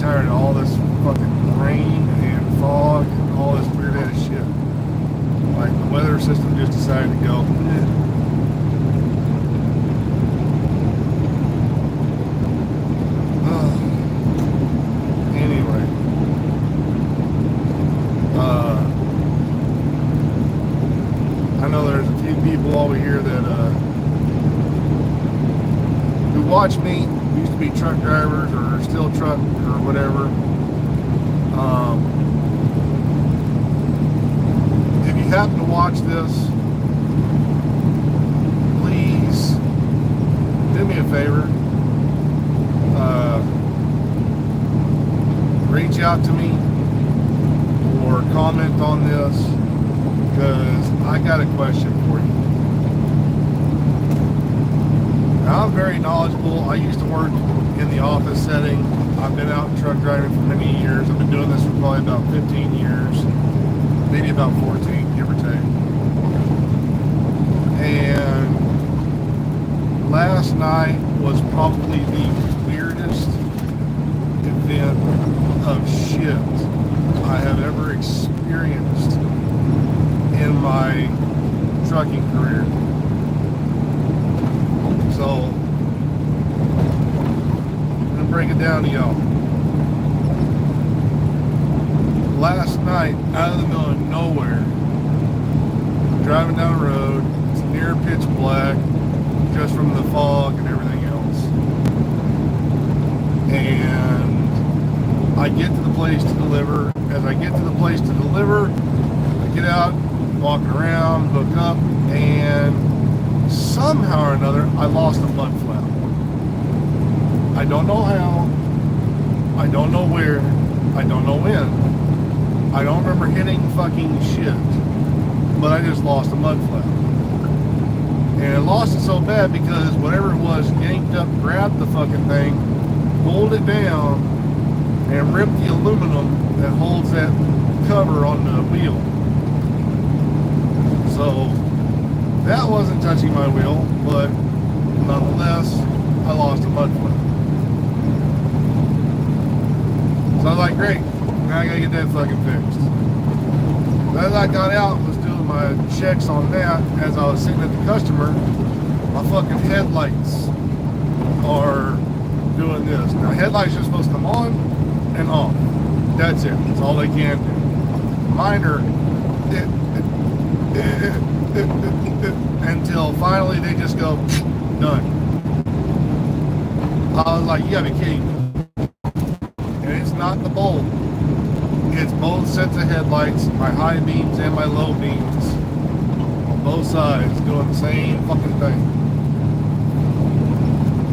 tired of all this fucking rain and fog and all this weird ass shit. Like the weather system just decided to go. Anyway, I know there's a few people over here that who watch me, used to be truck drivers or still truck or whatever. If you happen to watch this, please do me a favor. Reach out to me or comment on this, because I got a question for you. Now, I'm very knowledgeable. I used to work in the office setting. I've been out truck driving for many years. I've been doing this for probably about 15 years, maybe about 14, give or take. And last night was probably the weirdest event of shit I have ever experienced in my trucking career. So I'm gonna break it down to y'all. Last night, out of the middle of nowhere, driving down the road, it's near pitch black, just from the fog and everything else. And I get to the place to deliver. As I get to the place to deliver, I get out, walking around, hook up, and somehow or another, I lost a mud flap. I don't know how, I don't know where, I don't know when. I don't remember hitting fucking shit, but I just lost a mud flap. And I lost it so bad because whatever it was yanked up, grabbed the fucking thing, pulled it down, and ripped the aluminum that holds that cover on the wheel. So that wasn't touching my wheel, but nonetheless, I lost a mud flap. So I was like, great, now I gotta get that fucking fixed. As I got out, was doing my checks on that, as I was sitting at the customer, my fucking headlights are doing this. Now headlights are supposed to come on and off. That's it. That's all they can do. Mine are until finally they just go done. I was like, you gotta be kidding me. And it's not the bulb. It's both sets of headlights, my high beams and my low beams, on both sides, doing the same fucking thing.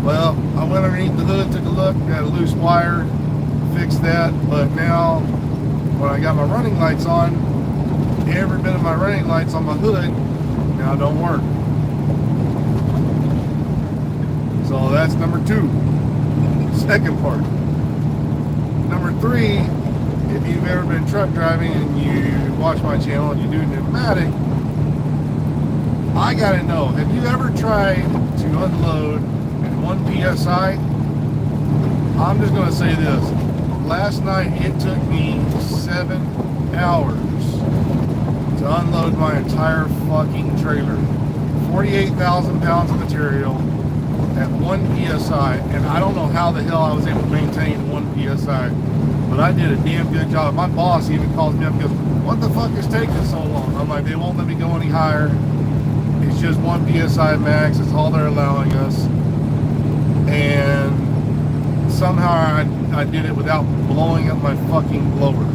Well, I went underneath the hood, took a look, got a loose wire, fixed that, but now when I got my running lights on, every bit of my running lights on my hood now don't work. So that's number 2. Second part. Number 3, if you've ever been truck driving and you watch my channel and you do pneumatic, I gotta know, have you ever tried to unload at 1 PSI? I'm just gonna say this. Last night it took me 7 hours to unload my entire fucking trailer. 48,000 pounds of material at 1 PSI, and I don't know how the hell I was able to maintain 1 PSI, but I did a damn good job. My boss even calls me up and goes, what the fuck is taking so long? I'm like, they won't let me go any higher. It's just 1 PSI max, it's all they're allowing us. And somehow I did it without blowing up my fucking blower.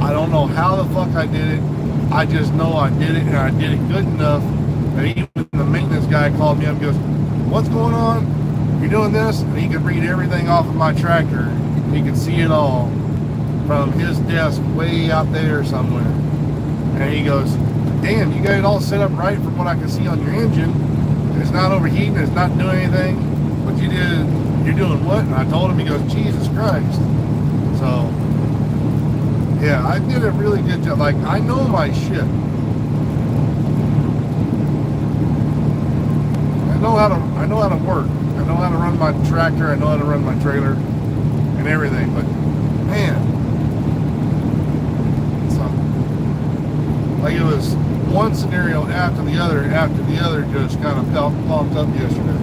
I don't know how the fuck I did it. I just know I did it, and I did it good enough that even the maintenance guy called me up and goes, what's going on? You're doing this? And he could read everything off of my tractor. He could see it all from his desk way out there somewhere. And he goes, damn, you got it all set up right from what I can see on your engine. It's not overheating, it's not doing anything. But you're doing what? And I told him, he goes, Jesus Christ. So, yeah, I did a really good job. Like, I know my shit. I know how to work. And know how to run my tractor, I know how to run my trailer and everything, but man, like it was one scenario after the other just kind of pumped up yesterday.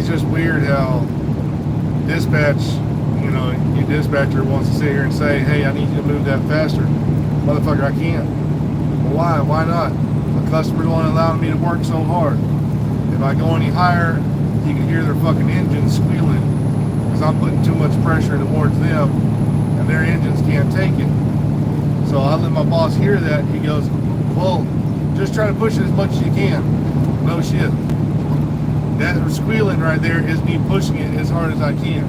Just weird how dispatch, you know, your dispatcher wants to sit here and say, hey, I need you to move that faster. Motherfucker, I can't. Well, why not? The customer's only allowing me to work so hard. If I go any higher, you can hear their fucking engines squealing because I'm putting too much pressure towards them and their engines can't take it. So I let my boss hear that. He goes, well, just try to push it as much as you can. No shit. That squealing right there is me pushing it as hard as I can.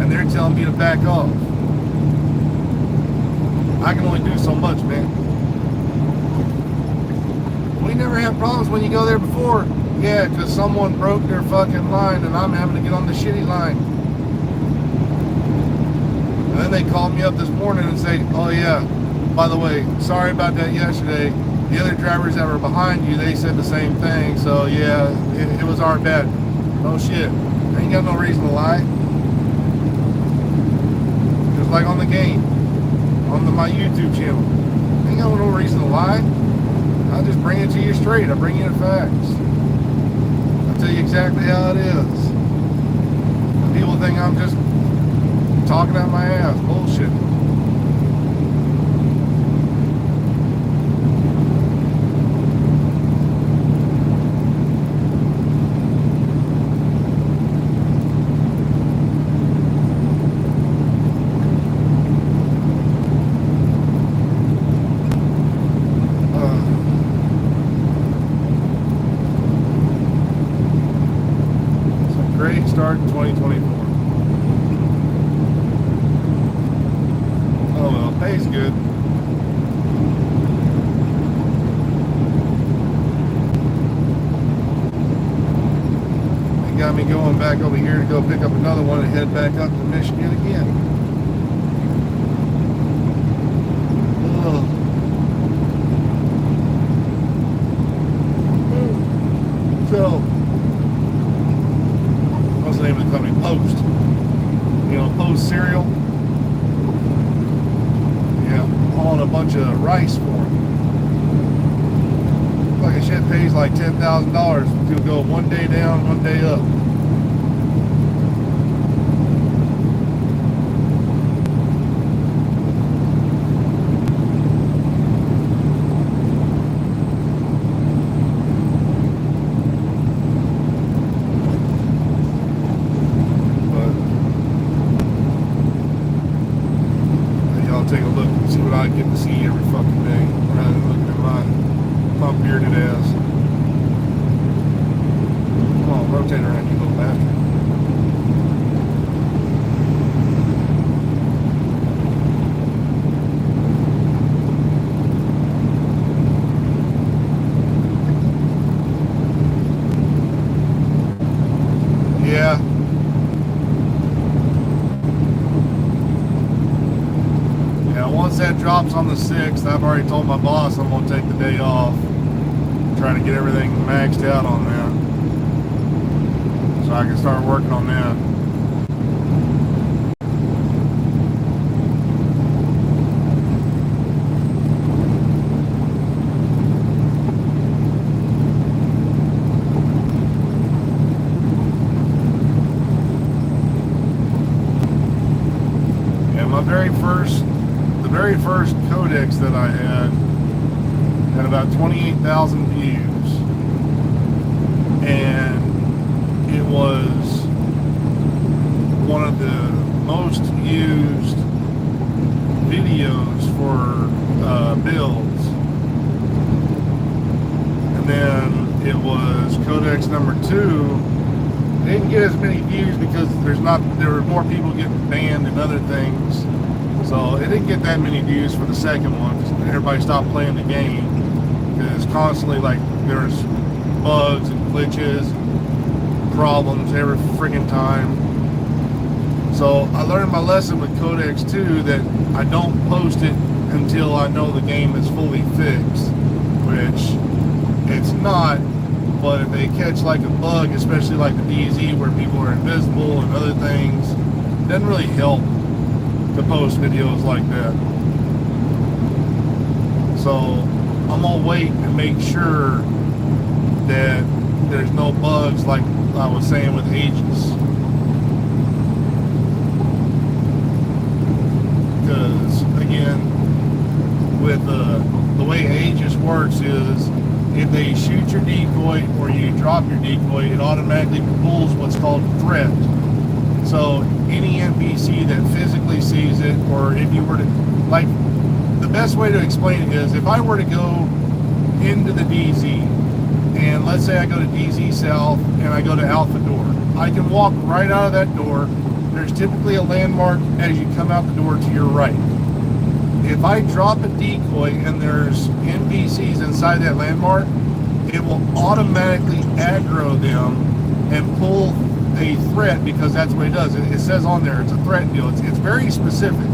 And they're telling me to back off. I can only do so much, man. We never had problems when you go there before. Yeah, because someone broke their fucking line and I'm having to get on the shitty line. And then they called me up this morning and say, oh yeah, by the way, sorry about that yesterday. The other drivers that were behind you, they said the same thing. So yeah, it was our bad. No shit. I ain't got no reason to lie. Just like on the game, on my YouTube channel. I ain't got no reason to lie. I just bring it to you straight. I bring you the facts. I tell you exactly how it is. People think I'm just talking out my ass. Bullshit. Start in 2024. Oh well, pays good. They got me going back over here to go pick up another one and head back up to Michigan again. So name of the company, Post. You know, Post cereal. Yeah, hauling a bunch of rice for them. Like a shit pays like $10,000 to go one day down, one day up. Take a look and see what I get to see every fucking day rather than looking at my bearded ass. Come on, rotate around, you little bastard. Yeah. Once that drops on the 6th, I've already told my boss I'm going to take the day off. Try to get everything maxed out on that. So I can start working on that. And my very first codex that I had about 28,000 views, and it was one of the most used videos for builds. And then it was codex number 2. It didn't get as many views because there were more people getting banned and other things. So it didn't get that many views for the second one because everybody stopped playing the game. because constantly, like, there's bugs and glitches, problems every friggin' time. So I learned my lesson with Codex 2 that I don't post it until I know the game is fully fixed, which it's not. But if they catch like a bug, especially like the DZ where people are invisible and other things, it doesn't really help to post videos like that. So I'm gonna wait and make sure that there's no bugs like I was saying with Aegis. Because again, with the way Aegis works is if they shoot your decoy or you drop your decoy, it automatically pulls what's called threat. So any NPC that physically sees it, or if you were to, like, the best way to explain it is if I were to go into the DZ, and let's say I go to DZ South and I go to Alpha Door, I can walk right out of that door. There's typically a landmark as you come out the door to your right. If I drop a decoy and there's NPCs inside that landmark, it will automatically aggro them and pull a threat, because that's what it does. It says on there it's a threat deal. It's very specific.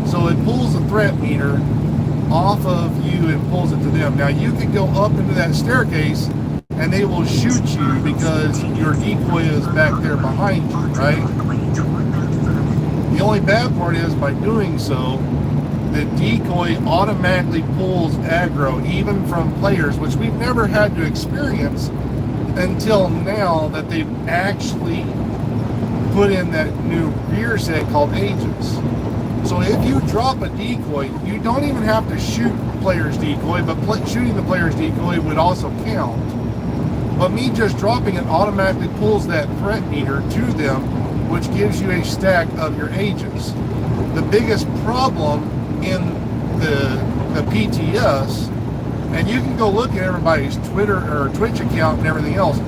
So it pulls the threat meter off of you and pulls it to them. Now you can go up into that staircase and they will shoot you because your decoy is back there behind you, right? The only bad part is by doing so, the decoy automatically pulls aggro even from players, which we've never had to experience until now that they've actually put in that new rear set called Aegis. So if you drop a decoy, you don't even have to shoot player's decoy, but shooting the player's decoy would also count. But me just dropping it automatically pulls that threat meter to them, which gives you a stack of your Aegis. The biggest problem in the PTS, and you can go look at everybody's Twitter or Twitch account and everything else,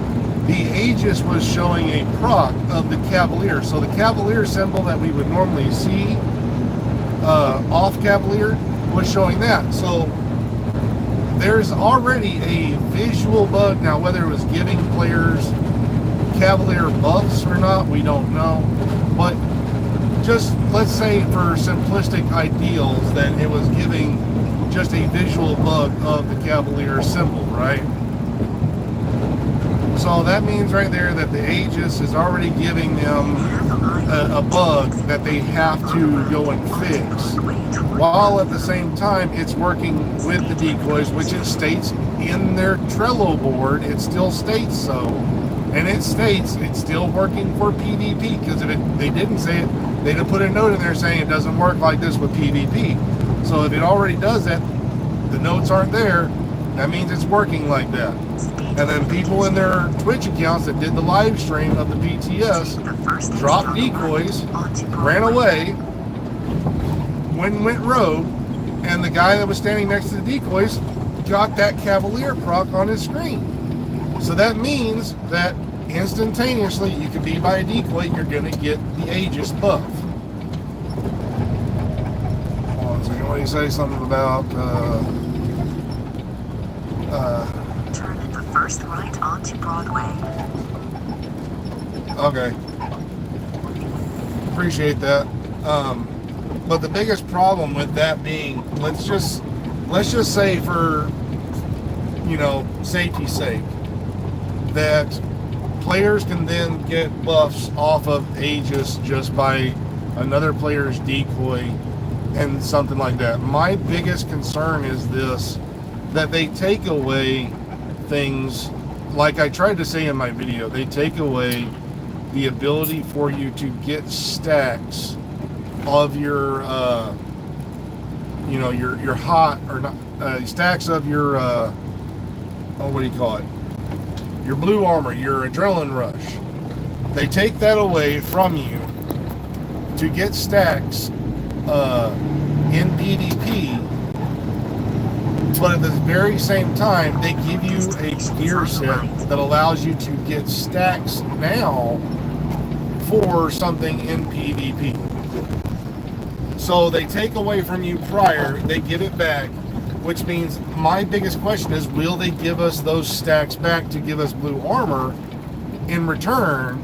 the Aegis was showing a proc of the Cavalier. So the Cavalier symbol that we would normally see off Cavalier was showing that. So there's already a visual bug. Now, whether it was giving players Cavalier buffs or not, we don't know. But just let's say for simplistic ideals that it was giving just a visual bug of the Cavalier symbol, right? So that means right there that the Aegis is already giving them a bug that they have to go and fix, while at the same time it's working with the decoys, which it states in their Trello board. It still states so, and it states it's still working for PvP, because if they didn't say it, they'd have put a note in there saying it doesn't work like this with PvP. So if it already does that, the notes aren't there, that means it's working like that. And then people in their Twitch accounts that did the live stream of the PTS dropped decoys, ran away, went rogue, and the guy that was standing next to the decoys got that Cavalier proc on his screen. So that means that instantaneously you can be by a decoy, you're going to get the Aegis buff. Hold on a second, what do you say? Something about turn at the first right onto Broadway. Okay. Appreciate that. But the biggest problem with that being, let's just say for, safety's sake, that players can then get buffs off of Aegis just by another player's decoy and something like that. My biggest concern is this, that they take away things, like I tried to say in my video, they take away the ability for you to get stacks of your your hot or not stacks of your what do you call it, your blue armor, your adrenaline rush. They take that away from you to get stacks in PvP, but at the very same time they give you a gear set that allows you to get stacks now for something in PvP. So they take away from you prior, they give it back, which means my biggest question is, will they give us those stacks back to give us blue armor in return,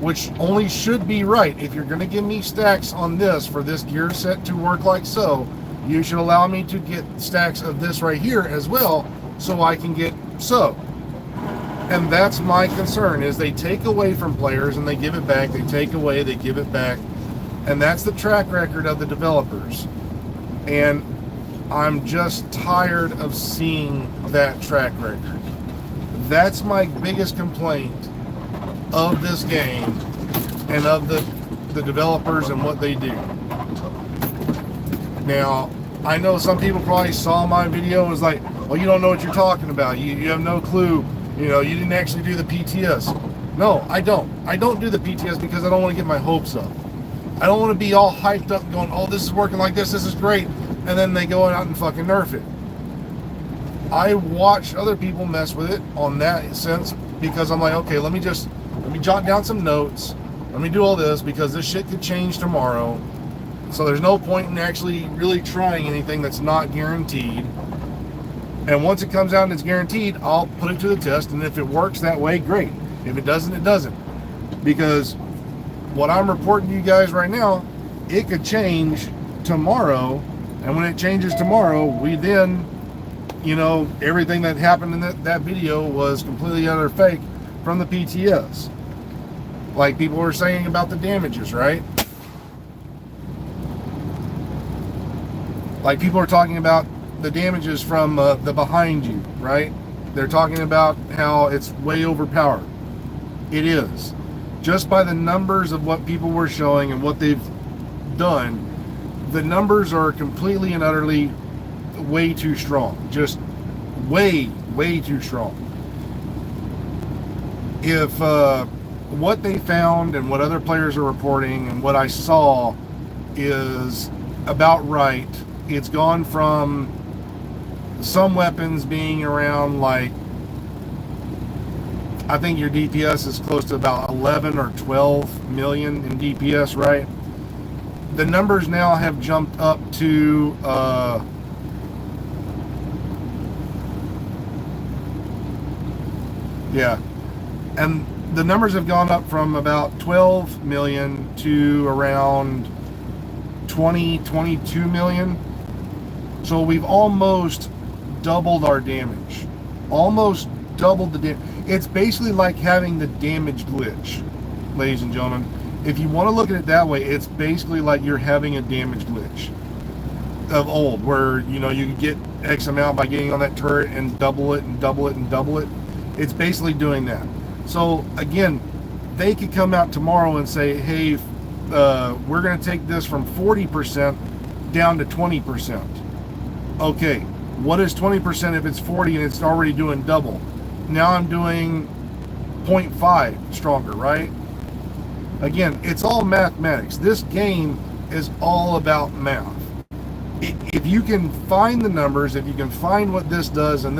which only should be right. If you're going to give me stacks on this for this gear set to work like so, you should allow me to get stacks of this right here as well, so I can get so. And that's my concern, is they take away from players and they give it back, they take away, they give it back. And that's the track record of the developers. And I'm just tired of seeing that track record. That's my biggest complaint of this game and of the developers and what they do. Now, I know some people probably saw my video and was like, well, you don't know what you're talking about. You have no clue. You know, you didn't actually do the PTS. No, I don't. I don't do the PTS because I don't want to get my hopes up. I don't want to be all hyped up and going, oh, this is working like this is great. And then they go out and fucking nerf it. I watch other people mess with it on that sense because I'm like, okay, let me jot down some notes. Let me do all this because this shit could change tomorrow. So there's no point in actually really trying anything that's not guaranteed. And once it comes out and it's guaranteed, I'll put it to the test. And if it works that way, great. If it doesn't, it doesn't. Because what I'm reporting to you guys right now, it could change tomorrow. And when it changes tomorrow, we then, you know, everything that happened in that video was completely utter fake from the PTS. Like people were saying about the damages, right? Like people are talking about the damages from the behind you, right? They're talking about how it's way overpowered. It is. Just by the numbers of what people were showing and what they've done, the numbers are completely and utterly way too strong. Just way too strong. If what they found and what other players are reporting and what I saw is about right, it's gone from some weapons being around, like, I think your DPS is close to about 11 or 12 million in DPS, right? The numbers now have jumped up to and the numbers have gone up from about 12 million to around 22 million. So we've almost doubled our damage. Almost doubled the damage. It's basically like having the damage glitch, ladies and gentlemen. If you want to look at it that way, it's basically like you're having a damage glitch of old, where, you know, you get X amount by getting on that turret and double it and double it and double it. It's basically doing that. So again, they could come out tomorrow and say, hey, we're going to take this from 40% down to 20%. Okay, what is 20% if it's 40 and it's already doing double? Now I'm doing 0.5 stronger, right? Again, it's all mathematics. This game is all about math. If you can find the numbers, if you can find what this does and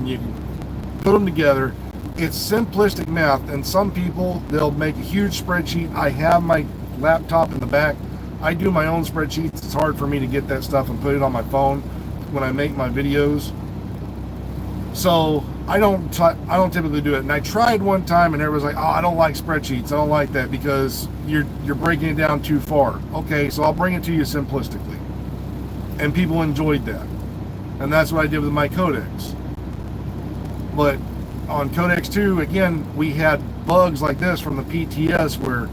you can put them together, it's simplistic math. And some people, they'll make a huge spreadsheet. I have my laptop in the back. I do my own spreadsheets. It's hard for me to get that stuff and put it on my phone when I make my videos. So I don't typically do it. And I tried one time and everybody's like, oh, I don't like spreadsheets. I don't like that because you're breaking it down too far. Okay, so I'll bring it to you simplistically. And people enjoyed that. And that's what I did with my Codex. But on Codex 2, again, we had bugs like this from the PTS where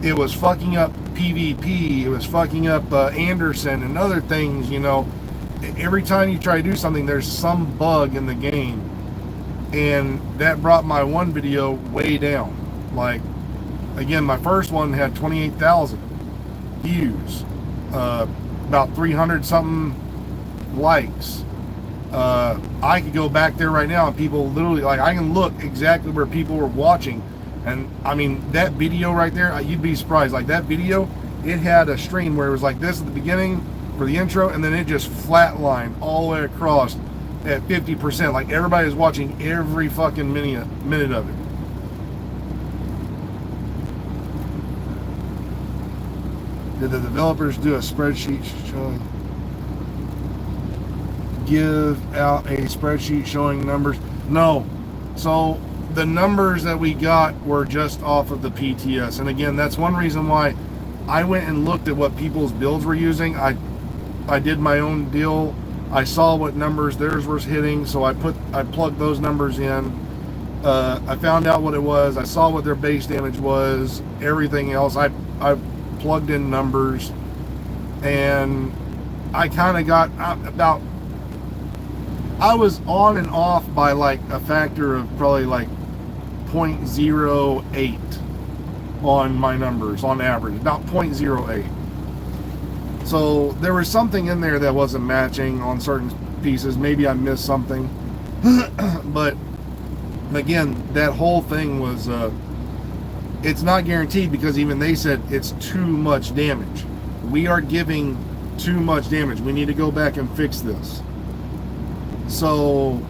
it was fucking up PvP, it was fucking up Anderson and other things, you know. Every time you try to do something, there's some bug in the game. And that brought my one video way down. Like, again, my first one had 28,000 views, about 300 something likes. I could go back there right now and people literally, like, I can look exactly where people were watching. And I mean, that video right there, you'd be surprised. Like, that video, it had a stream where it was like this at the beginning for the intro, and then it just flatlined all the way across at 50%. Like, everybody was watching every fucking minute of it. Did the developers do a spreadsheet showing? give out a spreadsheet showing numbers? No. So the numbers that we got were just off of the PTS. And again, that's one reason why I went and looked at what people's builds were using. I did my own deal. I saw what numbers theirs was hitting, so I plugged those numbers in. I found out what it was. I saw what their base damage was. Everything else, I plugged in numbers, and I kind of got about. I was on and off by like a factor of probably like 0.08 on my numbers on average, about 0.08. So there was something in there that wasn't matching on certain pieces. Maybe I missed something. But again, that whole thing was, it's not guaranteed because even they said it's too much damage. We are giving too much damage. We need to go back and fix this. So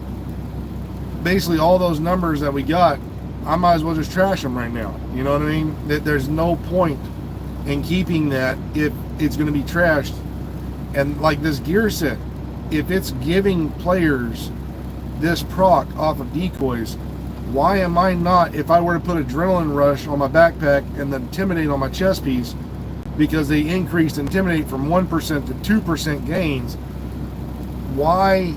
basically all those numbers that we got, I might as well just trash them right now. You know what I mean? There's no point in keeping that if it's going to be trashed. And like this gear set, if it's giving players this proc off of decoys, why am I not, if I were to put Adrenaline Rush on my backpack and then Intimidate on my chest piece, because they increased Intimidate from 1% to 2% gains, why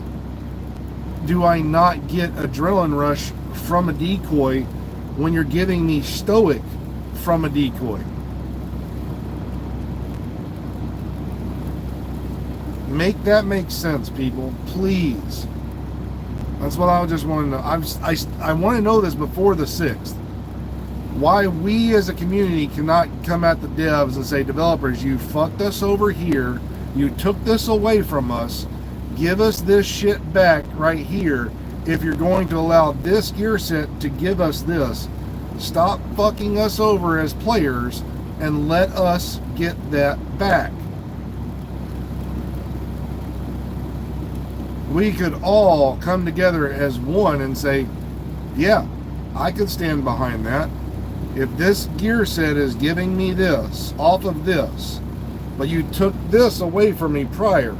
do I not get Adrenaline Rush from a decoy when you're giving me Stoic from a decoy? Make that make sense, people, please. That's what I just want to know. I want to know this before the 6th. Why we as a community cannot come at the devs and say, developers, you fucked us over here. You took this away from us. Give us this shit back right here. If you're going to allow this gear set to give us this, stop fucking us over as players and let us get that back. We could all come together as one and say, yeah, I could stand behind that. If this gear set is giving me this off of this, but you took this away from me prior,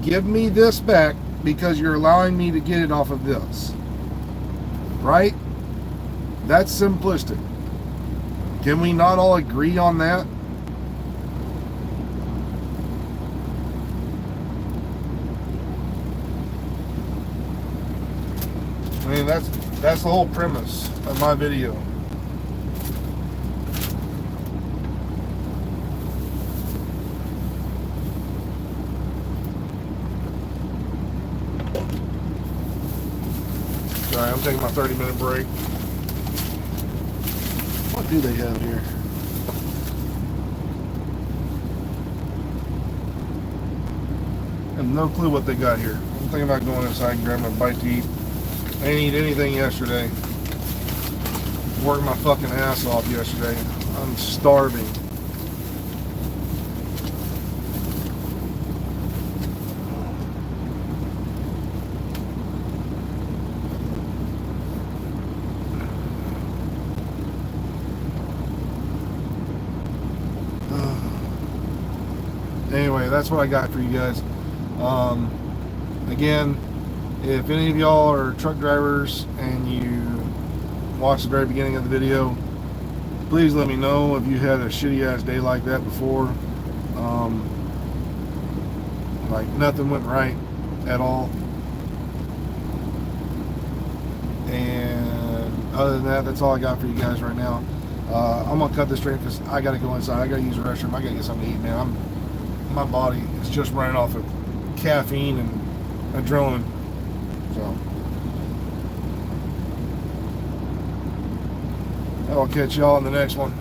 give me this back because you're allowing me to get it off of this. Right? That's simplistic. Can we not all agree on that? I mean, that's the whole premise of my video. Sorry, I'm taking my 30-minute break. What do they have here? I have no clue what they got here. I'm thinking about going inside and grabbing a bite to eat. I didn't eat anything yesterday. Worked my fucking ass off yesterday. I'm starving. Anyway, that's what I got for you guys. Again, if any of y'all are truck drivers and you watched the very beginning of the video, please let me know if you had a shitty ass day like that before. Like nothing went right at all. And other than that, that's all I got for you guys right now. I'm gonna cut this straight because I gotta go inside. I gotta use the restroom. I gotta get something to eat, man. My body is just running off of caffeine and adrenaline. So I'll catch y'all in the next one.